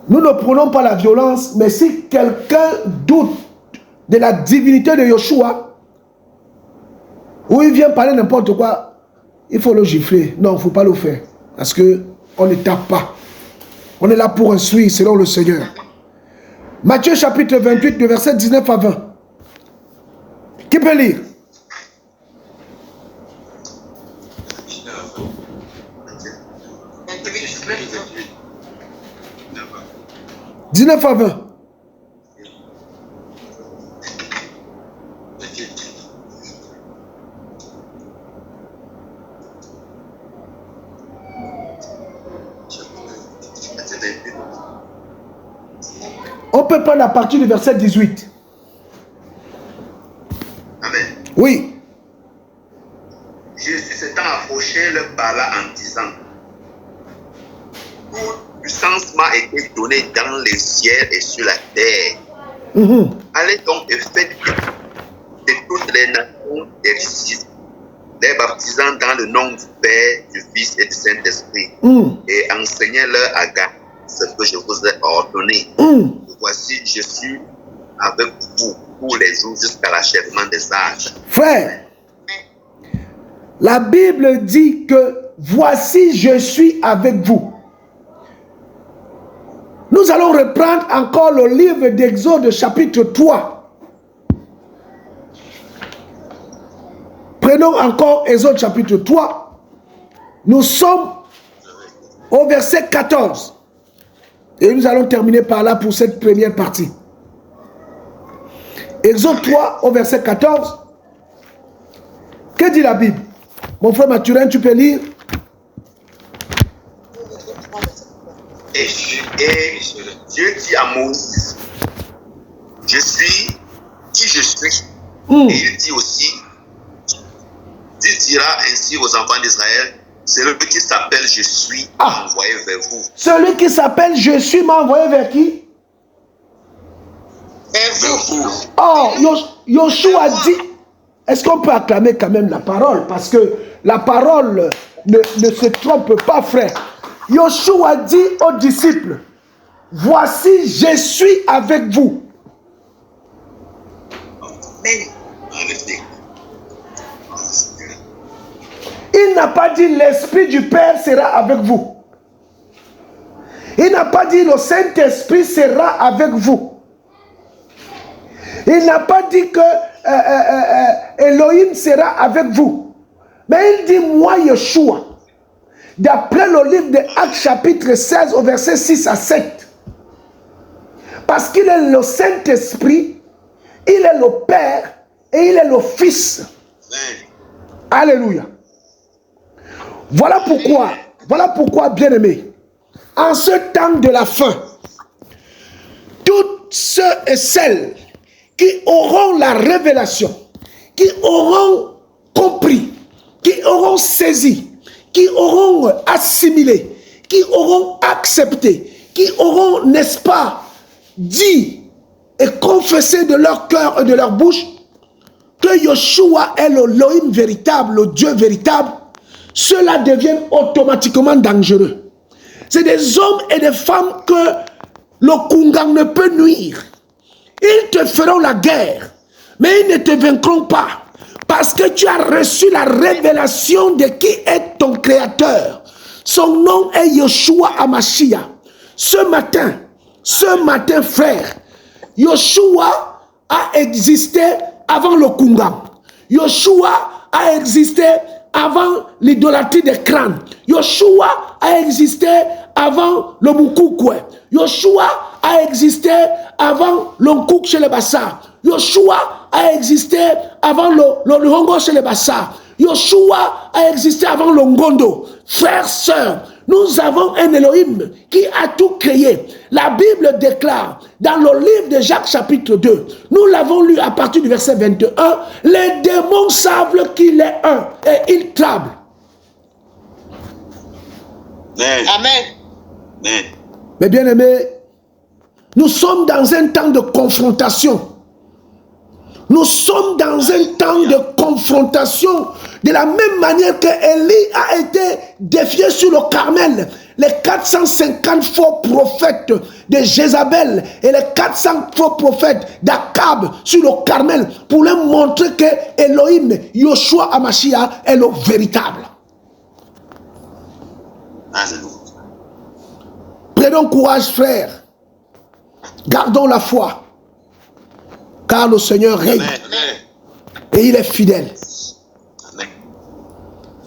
Nous ne prenons pas la violence, mais si quelqu'un doute de la divinité de Yoshua, ou il vient parler n'importe quoi, il faut le gifler. Non, il ne faut pas le faire. Parce qu'on ne tape pas. On est là pour instruire selon le Seigneur. Matthieu chapitre 28, de verset 19 à 20. Qui peut lire? « 19 à 20. On peut prendre à partir du verset 18. Amen. Oui. Jésus s'étant approché, leur parla en disant: toute puissance m'a été donnée dans les cieux et sur la terre. Allez donc et faites de toutes les nations des disciples, les baptisant dans le nom du Père, du Fils et du Saint-Esprit, et enseignez-leur à garder ce que je vous ai ordonné. Voici, je suis avec vous tous les jours jusqu'à l'achèvement des âges. Frère, la Bible dit que voici, je suis avec vous. Nous allons reprendre encore le livre d'Exode chapitre 3. Prenons encore Exode chapitre 3. Nous sommes au verset 14. Et nous allons terminer par là pour cette première partie. Exode 3 au verset 14. Que dit la Bible? Mon frère Mathurin, tu peux lire? Et Dieu dit à Moïse, je suis qui je suis. Et il dit aussi, tu diras ainsi aux enfants d'Israël, celui qui s'appelle je suis m'a envoyé vers vous. Celui qui s'appelle je suis m'a envoyé vers qui? Vers vous. Oh, Yoshua dit, est-ce qu'on peut acclamer quand même la parole? Parce que la parole ne se trompe pas, frère. Yoshua dit aux disciples, voici, je suis avec vous. Il n'a pas dit l'Esprit du Père sera avec vous. Il n'a pas dit le Saint-Esprit sera avec vous. Il n'a pas dit que Elohim sera avec vous. Mais il dit, moi, Yeshua, d'après le livre de Actes chapitre 16 au verset 6 à 7. Parce qu'il est le Saint-Esprit, il est le Père et il est le Fils. Alléluia. Voilà pourquoi, bien-aimés, en ce temps de la fin, tous ceux et celles qui auront la révélation, qui auront compris, qui auront saisi, qui auront assimilé, qui auront accepté, qui auront, n'est-ce pas, dit et confessé de leur cœur et de leur bouche que Yeshua est le Elohim véritable, le Dieu véritable, cela devient automatiquement dangereux. C'est des hommes et des femmes que le Kungang ne peut nuire. Ils te feront la guerre, mais ils ne te vaincront pas. Parce que tu as reçu la révélation de qui est ton créateur. Son nom est Yeshua HaMashiach. Ce matin, frère, Yeshua a existé avant le Kungang. Yeshua a existé avant l'idolâtrie des crânes. Yeshua a existé avant le Mukukwe. Yeshua a existé avant le Nkouk chez les Bassars. Yeshua a existé avant le Hongo chez les Bassars. Yeshua a existé avant le Ngondo. Frères, sœurs, nous avons un Elohim qui a tout créé. La Bible déclare dans le livre de Jacques chapitre 2, nous l'avons lu à partir du verset 21, les démons savent qu'il est un et ils tremblent. Amen. Mais bien aimés, nous sommes dans un temps de confrontation. Nous sommes dans un temps de confrontation. De la même manière que Élie a été défié sur le Carmel. Les 450 faux prophètes de Jézabel et les 400 faux prophètes d'Akab sur le Carmel pour leur montrer que Elohim, Yeshua HaMashiach est le véritable. Prenons courage, frères. Gardons la foi. Car le Seigneur règne. Et il est fidèle.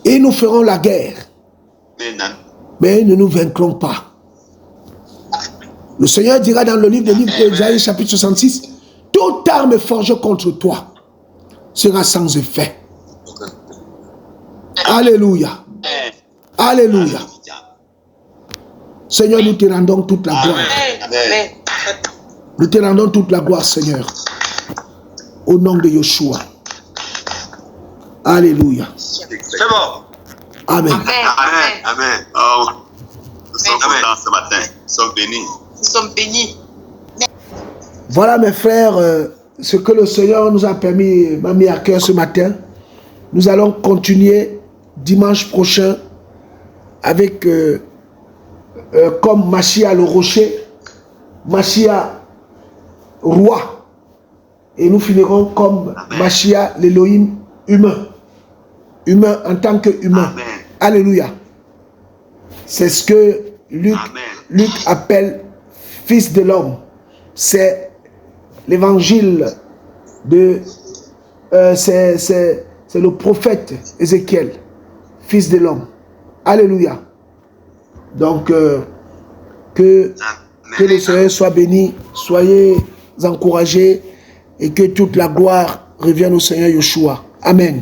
Et nous ferons la guerre. Mais nous ne nous vaincrons pas. Le Seigneur dira dans le livre d'Ésaïe chapitre 66, toute arme forgée contre toi sera sans effet. Alléluia. Alléluia. Seigneur, nous te rendons toute la gloire. Nous te rendons toute la gloire, Seigneur. Au nom de Yeshua. Alléluia. C'est bon. Amen. Amen. Oh, nous sommes contents ce matin. Nous sommes bénis. Nous sommes bénis. Voilà mes frères, ce que le Seigneur nous a permis, m'a mis à cœur ce matin. Nous allons continuer dimanche prochain avec comme Machia le rocher, Machia roi. Et nous finirons comme Machia l'Élohim humain. Humain en tant qu'humain. Alléluia. C'est ce que Luc appelle fils de l'homme. C'est l'évangile de... c'est le prophète Ézéchiel, fils de l'homme. Alléluia. Donc, que le Seigneur soit béni, soyez encouragés et que toute la gloire revienne au Seigneur Yeshua. Amen.